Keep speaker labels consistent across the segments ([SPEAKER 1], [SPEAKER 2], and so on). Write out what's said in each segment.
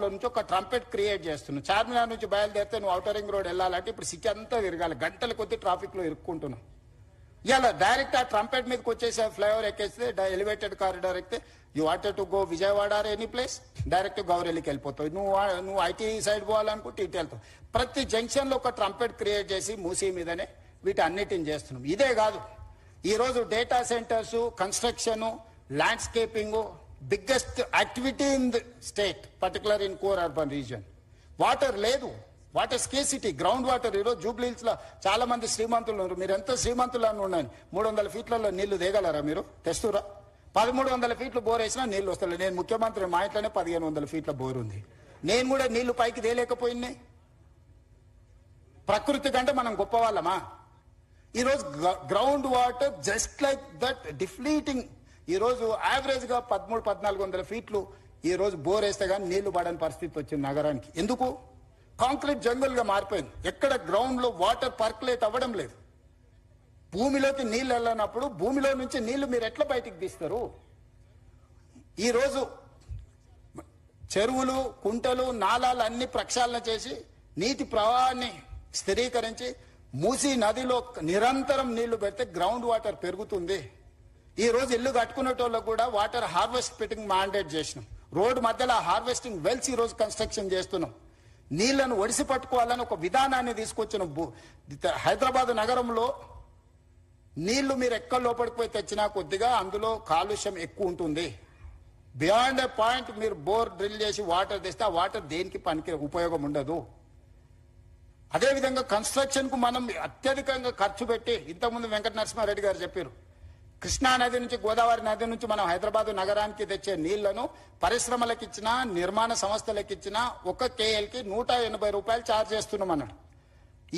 [SPEAKER 1] లో నుంచి ఒక ట్రంపెట్ క్రియేట్ చేస్తున్నావు. చార్మినార్ నుంచి బయలుదేరితే నువ్వు ఔటర్ రింగ్ రోడ్ వెళ్ళాలంటే ఇప్పుడు సిటీ అంతా తిరగాలి, గంటల కొద్ది ట్రాఫిక్ లో ఇరుక్కుంటున్నావు. ఇలా డైరెక్ట్ ఆ ట్రంపెట్ మీదకి వచ్చేసి ఫ్లైఓవర్ ఎక్కేస్తే ఎలివేటెడ్ కారిడార్ ఎక్కితే you wanted to go Vijayawada or any place direct గౌరెల్లికి వెళ్ళిపోతావు. నువ్వు ఐటీ సైడ్ పోవాలనుకుంటే ఇటు వెళ్తావు. ప్రతి జంక్షన్ లో ఒక ట్రంపెట్ క్రియేట్ చేసి మూసీ మీదనే వీటి అన్నిటిని చేస్తున్నాం. ఇదే కాదు, ఈ రోజు data centres, construction, landscaping biggest activity in the state, particular in core urban region. Water లేదు, వాటర్ స్కేసిటీ, గ్రౌండ్ వాటర్. ఈరోజు జూబ్లీహిల్స్ లో చాలా మంది శ్రీమంతులు ఉన్నారు. మీరు ఎంత శ్రీమంతులు అని ఉన్నాను, 300 ఫీట్లలో నీళ్లు దిగలరా? మీరు తెస్తురా? 1300 ఫీట్లు బోర్ వేసినా నీళ్లు వస్తలేదు. నేను ముఖ్యమంత్రి, మా ఇంట్లోనే 1500 ఫీట్ల బోర్ ఉంది. నేను కూడా నీళ్లు పైకి తేలేకపోయినాయి. ప్రకృతి కంటే మనం గొప్ప వాళ్ళమా? ఈరోజు ground water just like that depleting. ఈరోజు యావరేజ్ గా 1300-1400 ఫీట్లు ఈ రోజు బోర్ వేస్తే కానీ నీళ్లు పడని పరిస్థితి వచ్చింది నగరానికి. ఎందుకు? కాంక్రీట్ జంగల్ గా మారిపోయింది. ఎక్కడ గ్రౌండ్ లో వాటర్ పర్కులేట్ అవ్వడం లేదు. భూమిలోకి నీళ్లు వెళ్ళినప్పుడు భూమిలో నుంచి నీళ్లు మీరు ఎట్లా బయటికి తీస్తారు? ఈరోజు చెరువులు, కుంటలు, నాలాలు అన్ని ప్రక్షాళన చేసి నీటి ప్రవాహాన్ని స్థిరీకరించి మూసీ నదిలో నిరంతరం నీళ్లు పెడితే గ్రౌండ్ వాటర్ పెరుగుతుంది. ఈ రోజు ఇల్లు కట్టుకునేటోళ్ళకు కూడా వాటర్ హార్వెస్టింగ్ మ్యాండేట్ చేసినాం. రోడ్డు మధ్యలో హార్వెస్టింగ్ వెల్స్ ఈ రోజు కన్స్ట్రక్షన్ చేస్తున్నాం. నీళ్లను ఒడిసి పట్టుకోవాలని ఒక విధానాన్ని తీసుకొచ్చినాం. హైదరాబాద్ నగరంలో నీళ్లు మీరు ఎక్కడ లోపలికి పోయి తెచ్చినా కొద్దిగా అందులో కాలుష్యం ఎక్కువ ఉంటుంది. బియాండ్ ఏ పాయింట్ మీరు బోర్ డ్రిల్ చేసి వాటర్ తెస్తే ఆ వాటర్ దేనికి పనికి ఉపయోగం ఉండదు. అదేవిధంగా కన్స్ట్రక్షన్ కు మనం అత్యధికంగా ఖర్చు పెట్టి, ఇంతకుముందు వెంకట నరసింహారెడ్డి గారు చెప్పారు, కృష్ణా నది నుంచి, గోదావరి నది నుంచి మనం హైదరాబాద్ నగరానికి తెచ్చే నీళ్లను పరిశ్రమలకు ఇచ్చినా, నిర్మాణ సంస్థలకు ఇచ్చినా ఒక కేఎల్కి 180 రూపాయలు ఛార్జ్ చేస్తున్నాం అన్నాడు.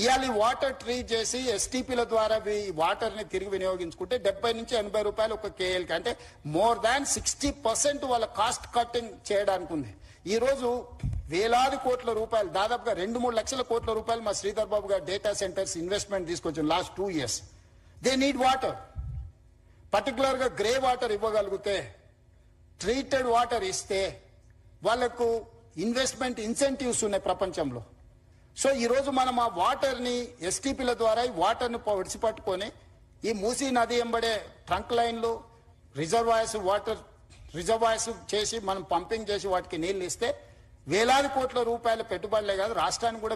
[SPEAKER 1] ఇవాళ వాటర్ ట్రీట్ చేసి ఎస్టీపీల ద్వారా వాటర్ ని తిరిగి వినియోగించుకుంటే 70 నుంచి 80 రూపాయలు ఒక కేఎల్కి, అంటే మోర్ దాన్ 60% వాళ్ళ కాస్ట్ కటింగ్ చేయడానికి ఉంది. ఈ రోజు వేలాది కోట్ల రూపాయలు, దాదాపుగా 2-3 లక్షల కోట్ల రూపాయలు మా శ్రీధర్ బాబు గారు డేటా సెంటర్స్ ఇన్వెస్ట్మెంట్ తీసుకొచ్చారు last 2 years. They need water. Particular గా గ్రే వాటర్ ఇవ్వగలిగితే, ట్రీటెడ్ వాటర్ ఇస్తే వాళ్లకు ఇన్వెస్ట్మెంట్ ఇన్సెంటివ్స్ ఉన్నాయి ప్రపంచంలో. సో ఈ రోజు మనం ఆ వాటర్ ని ఎస్టీపీల ద్వారా ఈ వాటర్ ని విడిచిపట్టుకొని ఈ మూసీ నది ఎంబడే ట్రంక్ లైన్లు, వాటర్ రిజర్వాయర్స్ చేసి మనం పంపింగ్ చేసి వాటికి నీళ్లు ఇస్తే వేలాది కోట్ల రూపాయల పెట్టుబడులే కాదు, రాష్ట్రానికి కూడా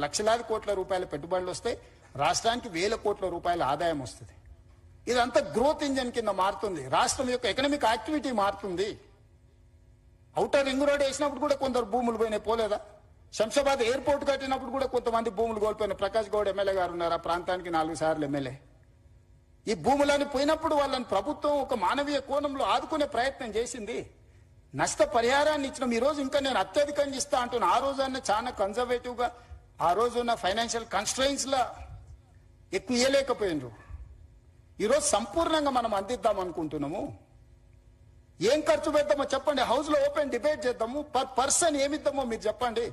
[SPEAKER 1] లక్షలాది కోట్ల రూపాయల పెట్టుబడులు వస్తాయి. రాష్ట్రానికి 1000 కోట్ల రూపాయల ఆదాయం వస్తుంది. ఇదంతా గ్రోత్ ఇంజన్ కింద మారుతుంది. రాష్ట్రం యొక్క ఎకనామిక్ యాక్టివిటీ మారుతుంది. ఔటర్ రింగ్ రోడ్ వేసినప్పుడు కూడా కొందరు భూములు పోయినాయి, పోలేదా? శంషాబాద్ ఎయిర్పోర్ట్ కట్టినప్పుడు కూడా కొంతమంది భూములు కోల్పోయినాయి. ప్రకాష్ గౌడ్ ఎమ్మెల్యే గారు ఉన్నారు, ఆ ప్రాంతానికి 4 సార్లు ఎమ్మెల్యే. ఈ భూములని పోయినప్పుడు వాళ్ళని ప్రభుత్వం ఒక మానవీయ కోణంలో ఆదుకునే ప్రయత్నం చేసింది. నష్ట పరిహారాన్ని ఇచ్చినాం. ఈ రోజు ఇంకా నేను అత్యధికంగా ఇస్తా అంటున్నా. ఆ రోజన్నా చాలా కన్జర్వేటివ్ గా, ఆ రోజున్న ఫైనాన్షియల్ కన్స్ట్రెయిన్స్ లా ఎక్కువ ఇయ్యలేకపోయినరు. ఈరోజు సంపూర్ణంగా మనం అందిద్దాం అనుకుంటున్నాము. ఏం ఖర్చు పెడతామో చెప్పండి, హౌస్ లో ఓపెన్ డిబేట్ చేద్దాము. పర్ పర్సన్ ఏమిద్దామో మీరు చెప్పండి.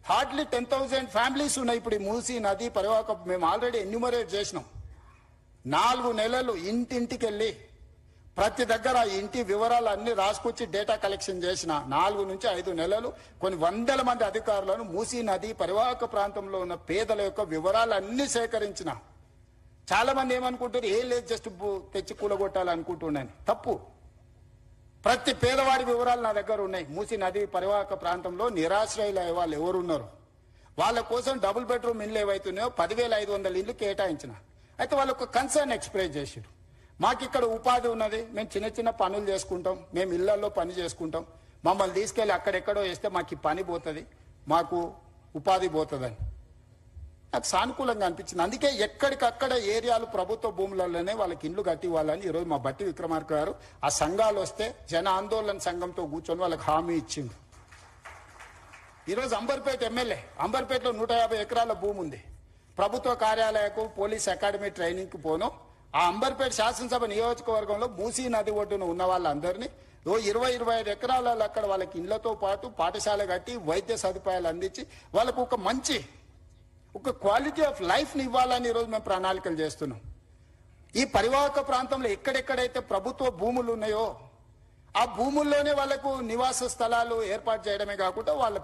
[SPEAKER 1] హార్డ్లీ 10,000 ఫ్యామిలీస్ ఉన్నాయి ఇప్పుడు ఈ మూసీ నది పరివాహక. మేము ఆల్రెడీ ఎన్యూమరేట్ చేసినాం. 4 నెలలు ఇంటింటికి వెళ్ళి ప్రతి దగ్గర ఇంటి వివరాలు అన్ని రాసుకొచ్చి డేటా కలెక్షన్ చేసిన 4 నుంచి 5 నెలలు కొన్ని వందల మంది అధికారులను మూసీ నది పరివాహక ప్రాంతంలో ఉన్న పేదల యొక్క వివరాలు అన్ని సేకరించిన. చాలా మంది ఏమనుకుంటారు, ఏం లేదు జస్ట్ తెచ్చి కూలగొట్టాలనుకుంటున్నాను. తప్పు. ప్రతి పేదవాడి వివరాలు నా దగ్గర ఉన్నాయి. మూసీ నది పరివాహక ప్రాంతంలో నిరాశ్రయుల వాళ్ళు ఎవరున్నారు, వాళ్ళ కోసం డబుల్ బెడ్రూమ్ ఇల్లు ఏవైతున్నాయో 10,500 ఇల్లు కేటాయించిన. అయితే వాళ్ళు ఒక కన్సర్న్ ఎక్స్ప్రెస్ చేశారు. మాకు ఇక్కడ ఉపాధి ఉన్నది, మేము చిన్న చిన్న పనులు చేసుకుంటాం, మేము ఇళ్లలో పని చేసుకుంటాం, మమ్మల్ని తీసుకెళ్లి అక్కడెక్కడో వేస్తే మాకు ఈ పని పోతుంది, మాకు ఉపాధి పోతుందని నాకు సానుకూలంగా అనిపించింది. అందుకే ఎక్కడికక్కడ ఏరియాలు ప్రభుత్వ భూములలోనే వాళ్ళకి ఇండ్లు కట్టి ఇవ్వాలని ఈరోజు మా బట్టి విక్రమార్క గారు ఆ సంఘాలు వస్తే జన ఆందోళన సంఘంతో కూర్చొని వాళ్ళకి హామీ ఇచ్చింది. ఈరోజు అంబర్పేట ఎమ్మెల్యే, అంబర్పేటలో 150 ఎకరాల భూమి ఉంది. ప్రభుత్వ కార్యాలయకు, పోలీస్ అకాడమీ ట్రైనింగ్ కు పోను. ఆ అంబర్పేట శాసనసభ నియోజకవర్గంలో మూసీ నది ఒడ్డున ఉన్న వాళ్ళందరినీ 20-25 ఎకరాలలో అక్కడ వాళ్ళకి ఇళ్లతో పాటు పాఠశాల కట్టి వైద్య సదుపాయాలు అందించి వాళ్ళకు ఒక క్వాలిటీ ఆఫ్ లైఫ్ ని ఇవ్వాలని ఈరోజు మేము ప్రణాళికలు చేస్తున్నాం. ఈ పరివాహక ప్రాంతంలో ఎక్కడెక్కడైతే ప్రభుత్వ భూములు ఉన్నాయో ఆ భూముల్లోనే వాళ్ళకు నివాస స్థలాలు ఏర్పాటు చేయడమే కాకుండా వాళ్ళ